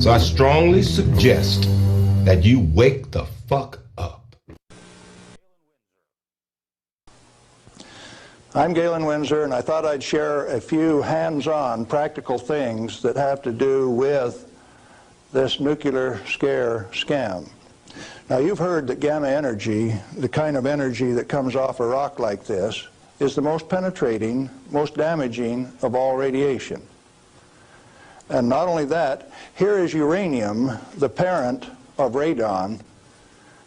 So I strongly suggest that you wake the fuck up. I'm Galen Winsor, and I thought I'd share a few hands-on practical things that have to do with this nuclear scare scam. Now, you've heard that gamma energy, the kind of energy that comes off a rock like this, is the most penetrating, most damaging of all radiation. And not only that, here is uranium, the parent of radon,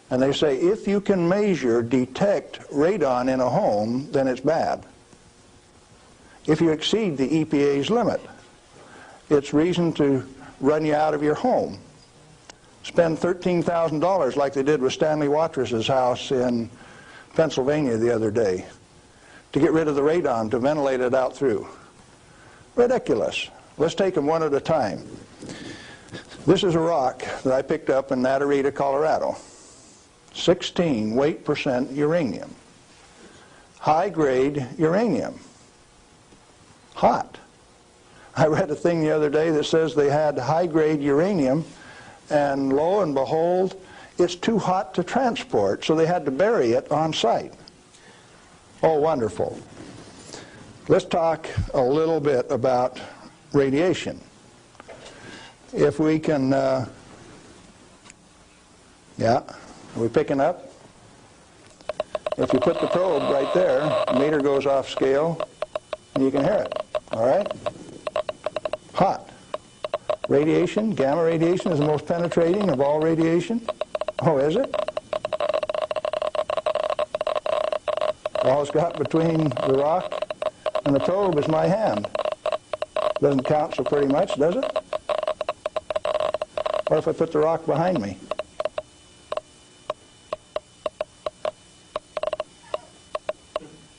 and they say if you can measure, detect radon in a home, then it's bad. If you exceed the EPA's limit, it's reason to run you out of your home. Spend $13,000 like they did with Stanley Watrous' house in Pennsylvania the other day to get rid of the radon, to ventilate it out through. Ridiculous. Let's take them one at a time. This is a rock that I picked up in Natarita, Colorado. 16 weight% uranium. High-grade uranium. Hot. I read a thing the other day that says they had high-grade uranium, and lo and behold, it's too hot to transport, so they had to bury it on site. Oh, wonderful. Let's talk a little bit about radiation. If we can, yeah, are we picking up? If you put the probe right there, the meter goes off scale, and you can hear it, all right? Hot. Radiation, gamma radiation, is the most penetrating of all radiation. Oh, is it? All it's got between the rock and the probe is my hand. Doesn't count so pretty much, does it? What if I put the rock behind me?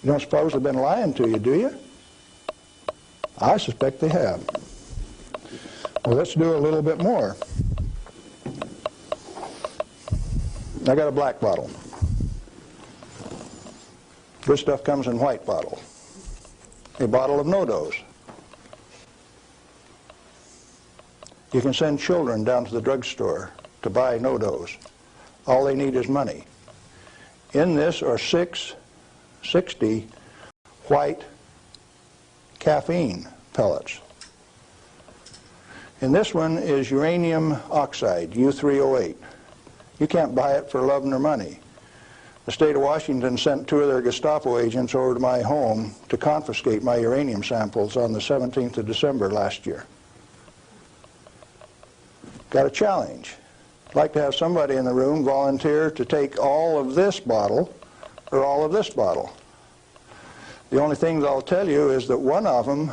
You don't suppose they've been lying to you, do you? I suspect they have. Well, let's do a little bit more. I got a black bottle. This stuff comes in white bottle. A bottle of no-dose. You can send children down to the drugstore to buy no-dose. All they need is money. In this are 660 white caffeine pellets. In this one is uranium oxide, U3O8. You can't buy it for love nor money. The state of Washington sent 2 of their Gestapo agents over to my home to confiscate my uranium samples on the 17th of December last year. Got a challenge. I'd like to have somebody in the room volunteer to take all of this bottle or all of this bottle. The only thing that I'll tell you is that one of them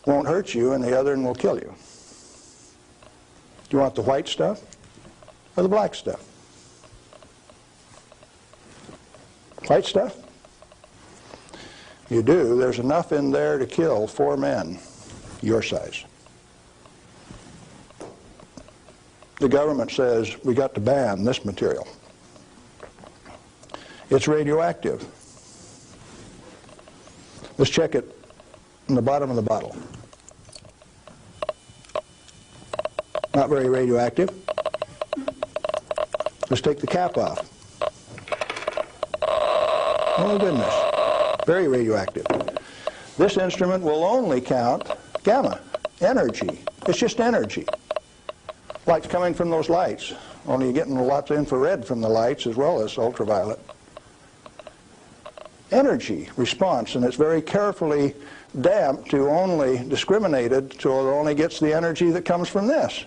won't hurt you and the other one will kill you. Do you want the white stuff or the black stuff? White stuff? You do. There's enough in there to kill 4 men your size. The government says we got to ban this material. It's radioactive. Let's check it in the bottom of the bottle. Not very radioactive. Let's take the cap off. Oh goodness, very radioactive. This instrument will only count gamma, energy. It's just energy. Light's coming from those lights, only you're getting lots of infrared from the lights as well as ultraviolet. Energy response, and it's very carefully damped to only discriminated so it only gets the energy that comes from this.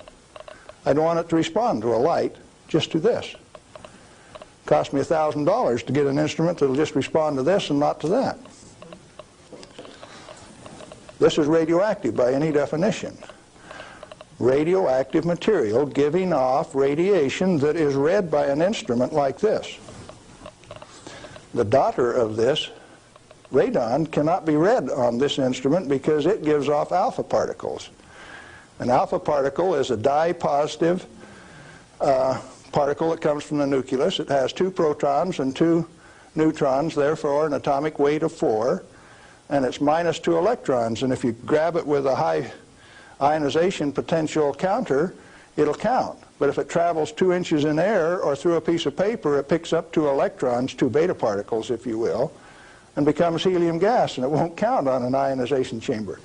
I don't want it to respond to a light, just to this. Cost me $1,000 to get an instrument that'll just respond to this and not to that. This is radioactive by any definition. Radioactive material giving off radiation that is read by an instrument like this. The daughter of this, radon, cannot be read on this instrument because it gives off alpha particles. An alpha particle is a dye-positive particle that comes from the nucleus. It has 2 protons and 2 neutrons, therefore an atomic weight of 4, and it's minus 2 electrons. And if you grab it with a high ionization potential counter, it'll count. But if it travels 2 inches in air or through a piece of paper, it picks up 2 electrons, 2 beta particles, if you will, and becomes helium gas, and it won't count on an ionization chamber.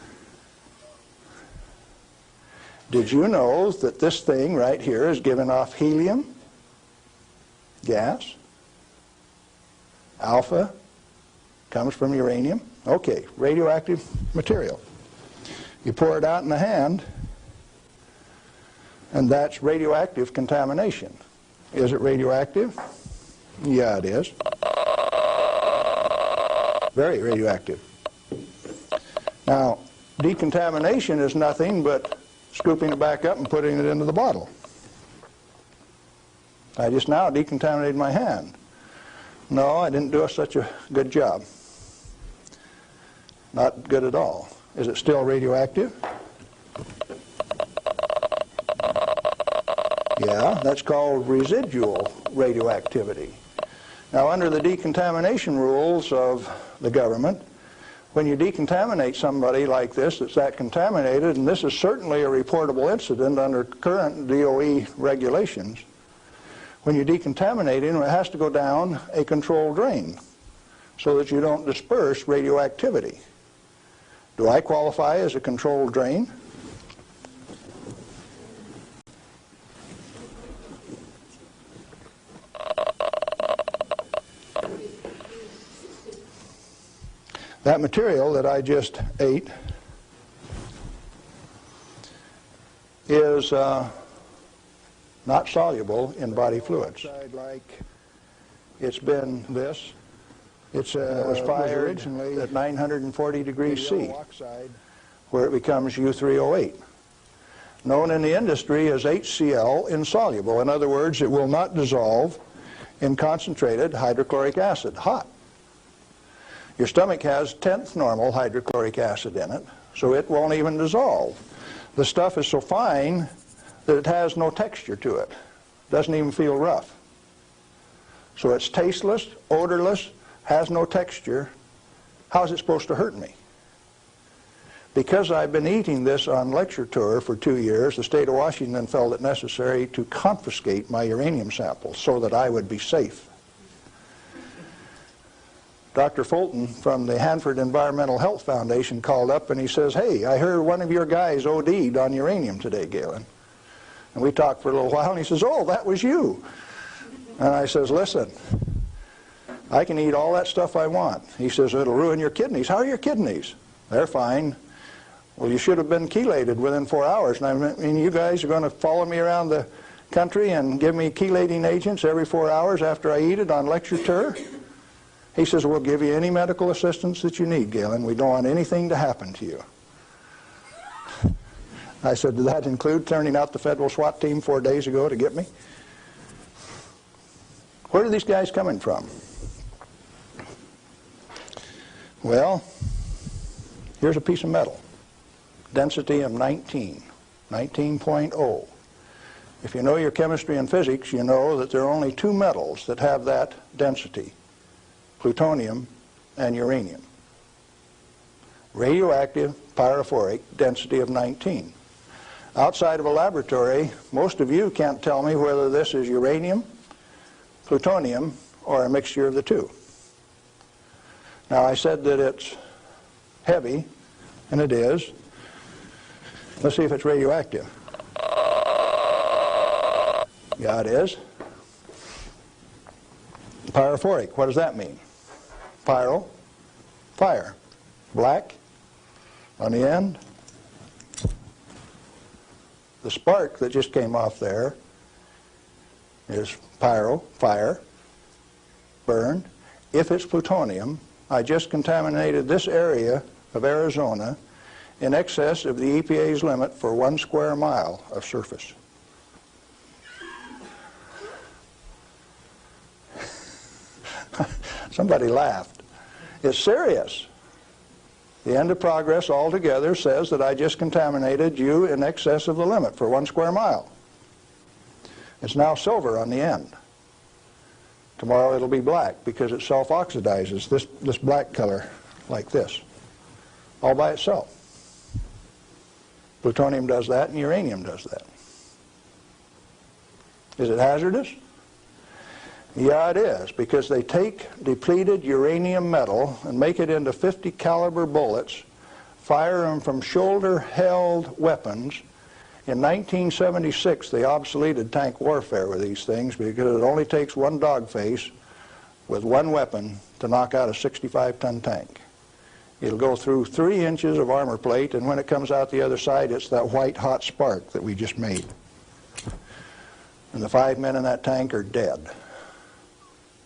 Did you know that this thing right here is giving off helium gas? Alpha comes from uranium. Okay, radioactive material. You pour it out in the hand, and that's radioactive contamination. Is it radioactive? Yeah, it is. Very radioactive. Now, decontamination is nothing but scooping it back up and putting it into the bottle. I just now decontaminated my hand. No, I didn't do such a good job. Not good at all. Is it still radioactive? Yeah, that's called residual radioactivity. Now, under the decontamination rules of the government, when you decontaminate somebody like this that's that contaminated, and this is certainly a reportable incident under current DOE regulations, when you decontaminate him, it has to go down a controlled drain so that you don't disperse radioactivity. Do I qualify as a controlled drain? That material that I just ate is not soluble in body fluids. Like it's been this. It was fired originally at 940 degrees C, where it becomes U3O8, known in the industry as HCl insoluble. In other words, it will not dissolve in concentrated hydrochloric acid, hot. Your stomach has 10th normal hydrochloric acid in it, so it won't even dissolve. The stuff is so fine that it has no texture to it. Doesn't even feel rough. So it's tasteless, odorless, has no texture. How's it supposed to hurt me? Because I've been eating this on lecture tour for 2 years, the state of Washington felt it necessary to confiscate my uranium samples so that I would be safe. Dr. Fulton from the Hanford Environmental Health Foundation called up and he says, "Hey, I heard one of your guys OD'd on uranium today, Galen." And we talked for a little while and he says, "Oh, that was you." And I says, "Listen, I can eat all that stuff I want." He says, "It'll ruin your kidneys." "How are your kidneys?" "They're fine." "Well, you should have been chelated within 4 hours. And I mean, you guys are going to follow me around the country and give me chelating agents every 4 hours after I eat it on lecture tour?" He says, "We'll give you any medical assistance that you need, Galen. We don't want anything to happen to you." I said, "Did that include turning out the federal SWAT team 4 days ago to get me?" Where are these guys coming from? Well, here's a piece of metal. Density of 19, 19.0. If you know your chemistry and physics, you know that there are only 2 metals that have that density: plutonium and uranium. Radioactive, pyrophoric, density of 19. Outside of a laboratory, most of you can't tell me whether this is uranium, plutonium, or a mixture of the two. Now, I said that it's heavy, and it is. Let's see if it's radioactive. Yeah, it is. Pyrophoric, what does that mean? Pyro, fire. Black on the end. The spark that just came off there is pyro, fire, burned. If it's plutonium, I just contaminated this area of Arizona in excess of the EPA's limit for 1 square mile of surface. Somebody laughed. It's serious. The end of progress altogether says that I just contaminated you in excess of the limit for 1 square mile. It's now silver on the end. Tomorrow it'll be black because it self-oxidizes, this black color like this, all by itself. Plutonium does that and uranium does that. Is it hazardous? Yeah, it is, because they take depleted uranium metal and make it into 50 caliber bullets, fire them from shoulder-held weapons. In 1976, they obsoleted tank warfare with these things because it only takes one dog face with one weapon to knock out a 65-ton tank. It'll go through 3 inches of armor plate, and when it comes out the other side, it's that white hot spark that we just made. And the 5 men in that tank are dead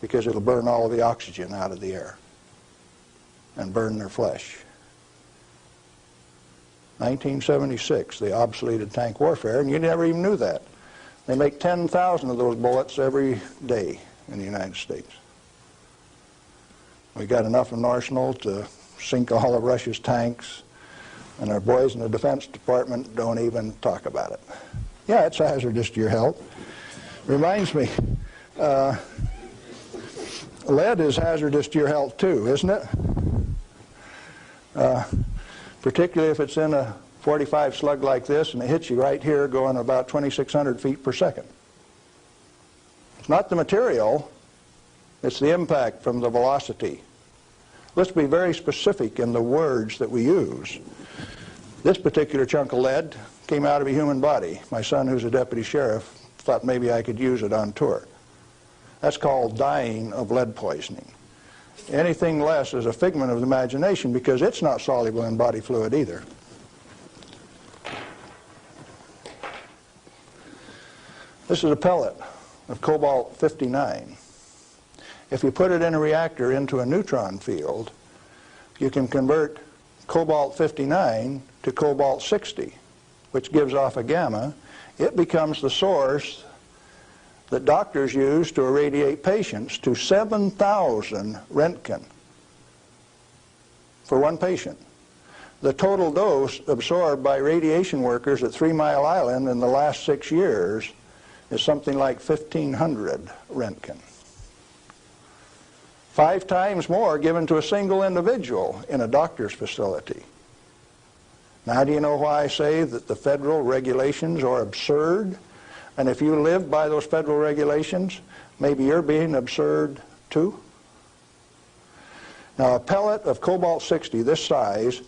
because it'll burn all of the oxygen out of the air and burn their flesh. 1976, they obsoleted tank warfare, and you never even knew that. They make 10,000 of those bullets every day in the United States. We got enough in arsenal to sink all of Russia's tanks, and our boys in the Defense Department don't even talk about it. Yeah, it's hazardous to your health. Reminds me, lead is hazardous to your health too, isn't it? Particularly if it's in a 45 slug like this and it hits you right here going about 2,600 feet per second. It's not the material, it's the impact from the velocity. Let's be very specific in the words that we use. This particular chunk of lead came out of a human body. My son, who's a deputy sheriff, thought maybe I could use it on tour. That's called dying of lead poisoning. Anything less is a figment of the imagination because it's not soluble in body fluid either. This is a pellet of cobalt-59. If you put it in a reactor into a neutron field, you can convert cobalt-59 to cobalt-60, which gives off a gamma. It becomes the source that doctors use to irradiate patients to 7,000 Roentgen for one patient. The total dose absorbed by radiation workers at 3 Mile Island in the last 6 years is something like 1,500 Roentgen. 5 times more given to a single individual in a doctor's facility. Now, do you know why I say that the federal regulations are absurd? And if you live by those federal regulations, maybe you're being absurd too? Now, a pellet of cobalt-60 this size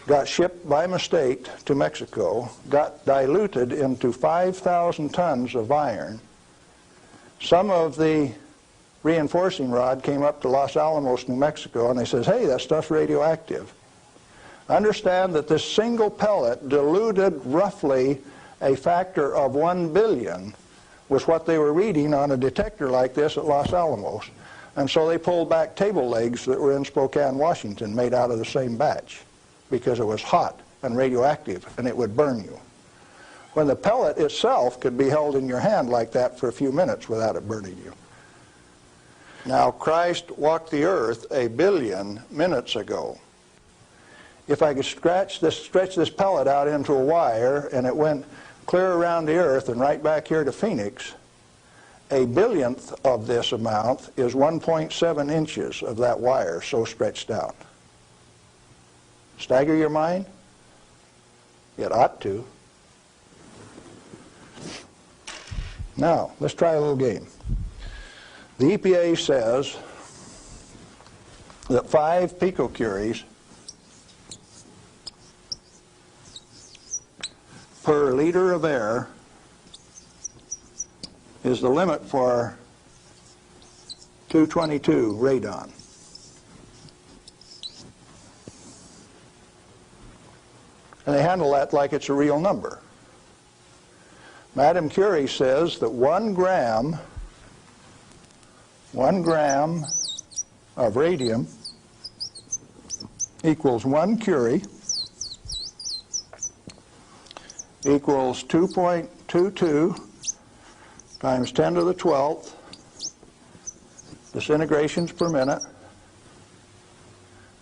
got shipped by mistake to Mexico, got diluted into 5,000 tons of iron. Some of the reinforcing rod came up to Los Alamos, New Mexico, and they says, hey, that stuff's radioactive. Understand that this single pellet diluted roughly a factor of 1 billion was what they were reading on a detector like this at Los Alamos. And so they pulled back table legs that were in Spokane, Washington, made out of the same batch because it was hot and radioactive and it would burn you. When the pellet itself could be held in your hand like that for a few minutes without it burning you. Now, Christ walked the earth 1 billion minutes ago. If I could stretch this pellet out into a wire and it went clear around the earth and right back here to Phoenix, 1 billionth of this amount is 1.7 inches of that wire so stretched out. Stagger your mind? It ought to. Now, let's try a little game. The EPA says that 5 picocuries per liter of air is the limit for 222 radon. And they handle that like it's a real number. Madame Curie says that 1 gram of radium equals 1 curie equals 2.22 times 10 to the 12th disintegrations per minute,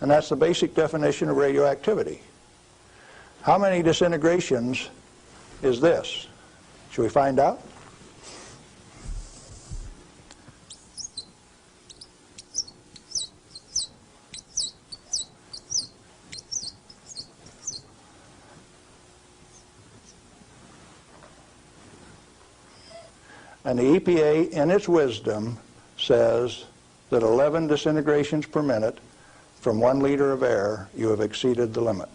and that's the basic definition of radioactivity. How many disintegrations is this? Should we find out? And the EPA, in its wisdom, says that 11 disintegrations per minute from 1 liter of air, you have exceeded the limit.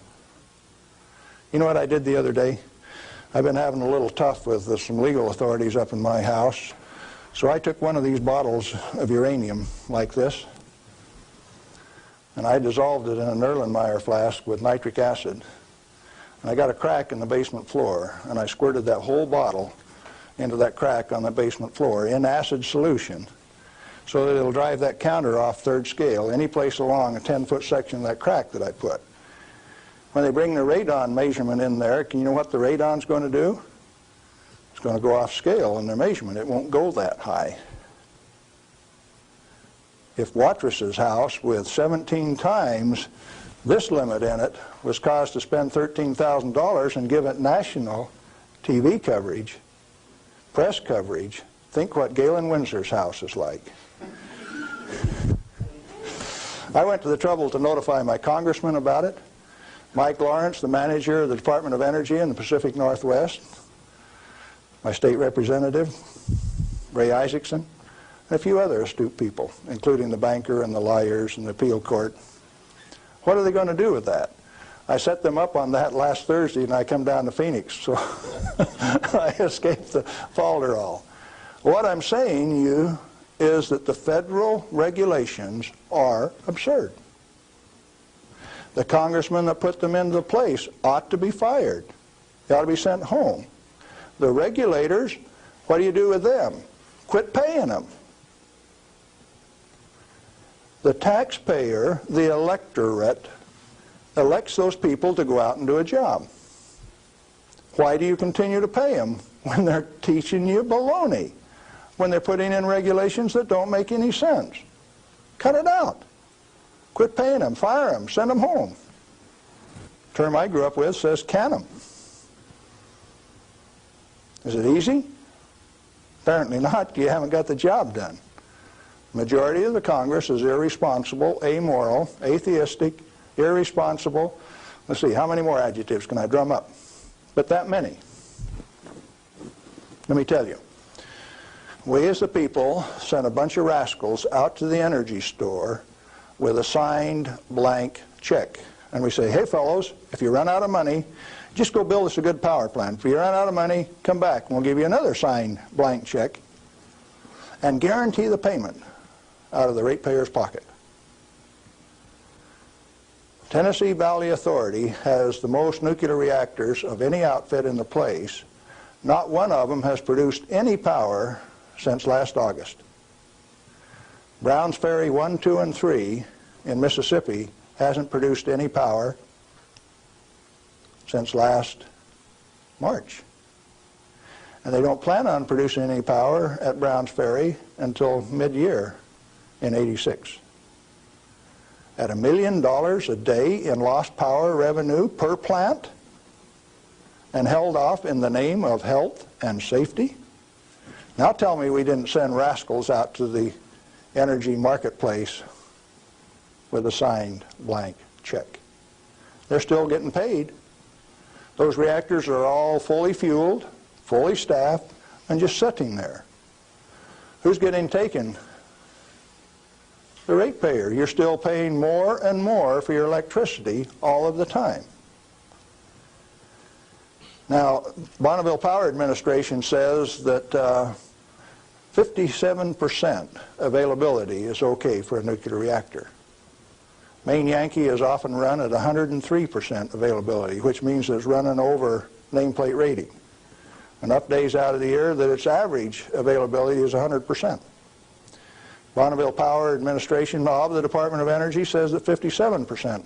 You know what I did the other day? I've been having a little tough with some legal authorities up in my house. So I took one of these bottles of uranium like this, and I dissolved it in an Erlenmeyer flask with nitric acid. And I got a crack in the basement floor, and I squirted that whole bottle into that crack on the basement floor in acid solution so that it'll drive that counter off third scale any place along a 10-foot section of that crack that I put. When they bring the radon measurement in there, can you know what the radon's going to do? It's going to go off scale in their measurement. It won't go that high. If Watrous' house with 17 times this limit in it was caused to spend $13,000 and give it national TV coverage, press coverage, think what Galen Winsor's house is like. I went to the trouble to notify my congressman about it, Mike Lawrence, the manager of the Department of Energy in the Pacific Northwest, my state representative, Ray Isaacson, and a few other astute people, including the banker and the lawyers and the appeal court. What are they going to do with that? I set them up on that last Thursday, and I come down to Phoenix, so I escaped the falderall. What I'm saying to you is that the federal regulations are absurd. The congressman that put them into place ought to be fired. They ought to be sent home. The regulators, what do you do with them? Quit paying them. The taxpayer, the electorate, elects those people to go out and do a job. Why do you continue to pay them when they're teaching you baloney? When they're putting in regulations that don't make any sense? Cut it out. Quit paying them, fire them, send them home. The term I grew up with says can them. Is it easy? Apparently not. You haven't got the job done. Majority of the Congress is irresponsible, amoral, atheistic, irresponsible. Let's see, how many more adjectives can I drum up? But that many. Let me tell you. We as the people sent a bunch of rascals out to the energy store with a signed blank check. And we say, hey fellows, if you run out of money, just go build us a good power plant. If you run out of money, come back and we'll give you another signed blank check and guarantee the payment out of the ratepayer's pocket. Tennessee Valley Authority has the most nuclear reactors of any outfit in the place. Not one of them has produced any power since last August. Browns Ferry 1, 2, and 3 in Mississippi hasn't produced any power since last March. And they don't plan on producing any power at Browns Ferry until mid-year in '86. At $1 million a day in lost power revenue per plant and held off in the name of health and safety? Now tell me we didn't send rascals out to the energy marketplace with a signed blank check. They're still getting paid. Those reactors are all fully fueled, fully staffed, and just sitting there. Who's getting taken? The ratepayer. You're still paying more and more for your electricity all of the time. Now, Bonneville Power Administration says that 57% availability is okay for a nuclear reactor. Maine Yankee is often run at 103% availability, which means it's running over nameplate rating. Enough days out of the year that its average availability is 100%. Bonneville Power Administration of the Department of Energy says that 57%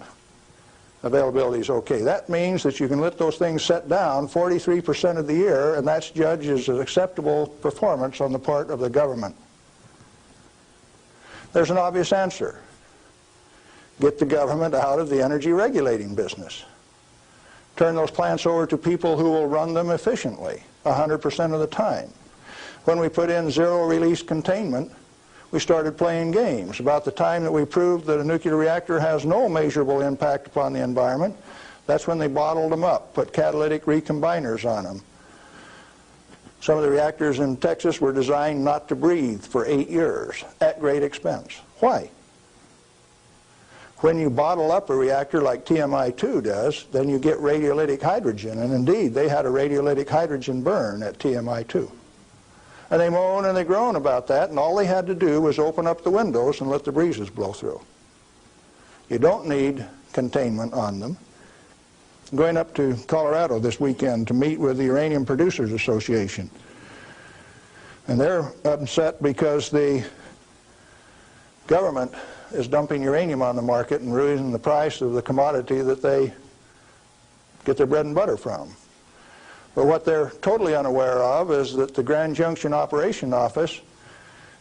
availability is okay. That means that you can let those things set down 43% of the year, and that's judged as an acceptable performance on the part of the government. There's an obvious answer. Get the government out of the energy regulating business. Turn those plants over to people who will run them efficiently 100% of the time. When we put in zero-release containment, we started playing games. About the time that we proved that a nuclear reactor has no measurable impact upon the environment, that's when they bottled them up, put catalytic recombiners on them. Some of the reactors in Texas were designed not to breathe for 8 years at great expense. Why? When you bottle up a reactor like TMI-2 does, then you get radiolytic hydrogen, and indeed they had a radiolytic hydrogen burn at TMI-2. And they moan and they groan about that, and all they had to do was open up the windows and let the breezes blow through. You don't need containment on them. I'm going up to Colorado this weekend to meet with the Uranium Producers Association. And they're upset because the government is dumping uranium on the market and raising the price of the commodity that they get their bread and butter from. But what they're totally unaware of is that the Grand Junction Operation Office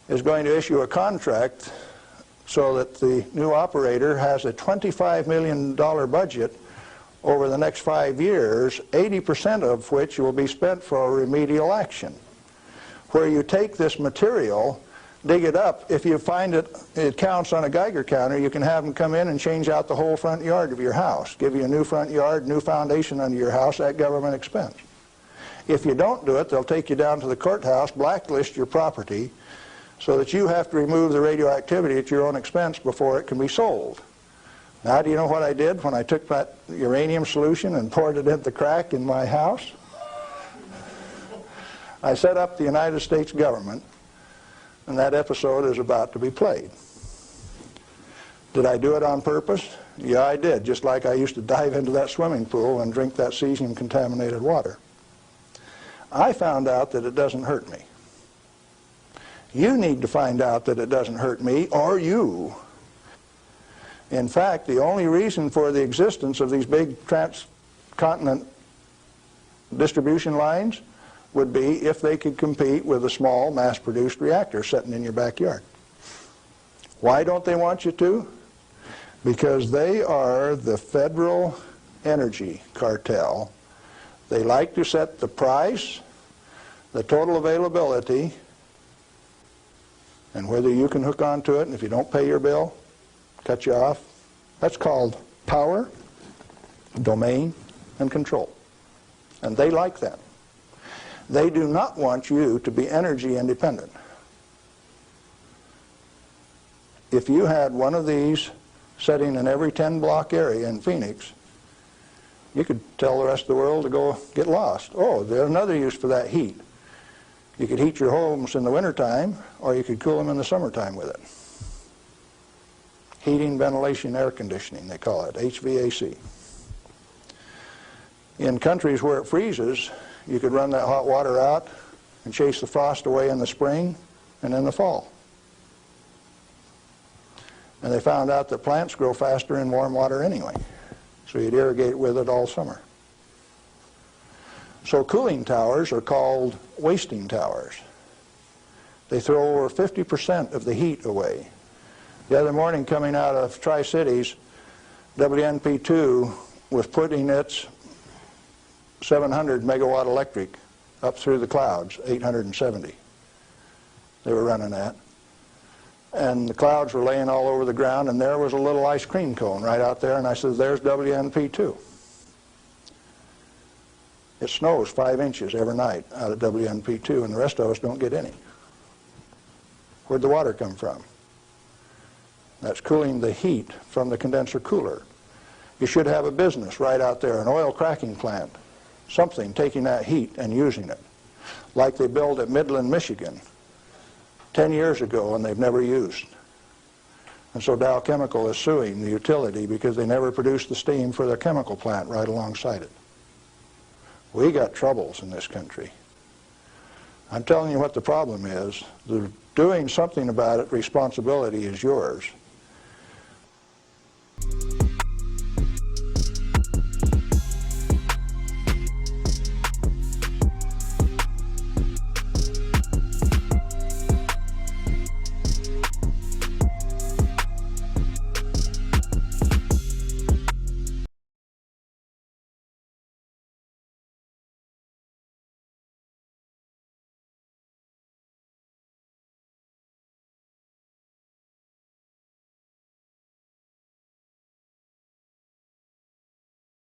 is going to issue a contract so that the new operator has a $25 million budget over the next 5 years, 80% of which will be spent for remedial action, where you take this material, dig it up. If you find it counts on a Geiger counter, you can have them come in and change out the whole front yard of your house, give you a new front yard, new foundation under your house at government expense. If you don't do it, they'll take you down to the courthouse, blacklist your property, so that you have to remove the radioactivity at your own expense before it can be sold. Now, do you know what I did when I took that uranium solution and poured it in the crack in my house? I set up the United States government, and that episode is about to be played. Did I do it on purpose? Yeah, I did, just like I used to dive into that swimming pool and drink that cesium-contaminated water. I found out that it doesn't hurt me. You need to find out that it doesn't hurt me, or you. In fact, the only reason for the existence of these big transcontinent distribution lines would be if they could compete with a small mass-produced reactor sitting in your backyard. Why don't they want you to? Because they are the federal energy cartel. They like to set the price, the total availability, and whether you can hook onto it, and if you don't pay your bill, cut you off. That's called power, domain, and control. And they like that. They do not want you to be energy independent. If you had one of these sitting in every 10-block area in Phoenix, you could tell the rest of the world to go get lost. Oh, there's another use for that heat. You could heat your homes in the wintertime, or you could cool them in the summertime with it. Heating, ventilation, air conditioning, they call it, HVAC. In countries where it freezes, you could run that hot water out and chase the frost away in the spring and in the fall. And they found out that plants grow faster in warm water anyway, so you'd irrigate with it all summer. So cooling towers are called wasting towers. They throw over 50% of the heat away. The other morning, coming out of Tri-Cities, WNP2 was putting its 700 megawatt electric up through the clouds, 870 they were running at. And the clouds were laying all over the ground, and there was a little ice cream cone right out there, and I said, there's WNP2. It snows 5 inches every night out of WNP2, and the rest of us don't get any. Where'd the water come from? That's cooling the heat from the condenser cooler. You should have a business right out there, an oil cracking plant, something taking that heat and using it, like they built at Midland, Michigan 10 years ago and they've never used. And so Dow Chemical is suing the utility because they never produced the steam for their chemical plant right alongside it. We got troubles in this country. I'm telling you what the problem is. Doing something about it, responsibility is yours.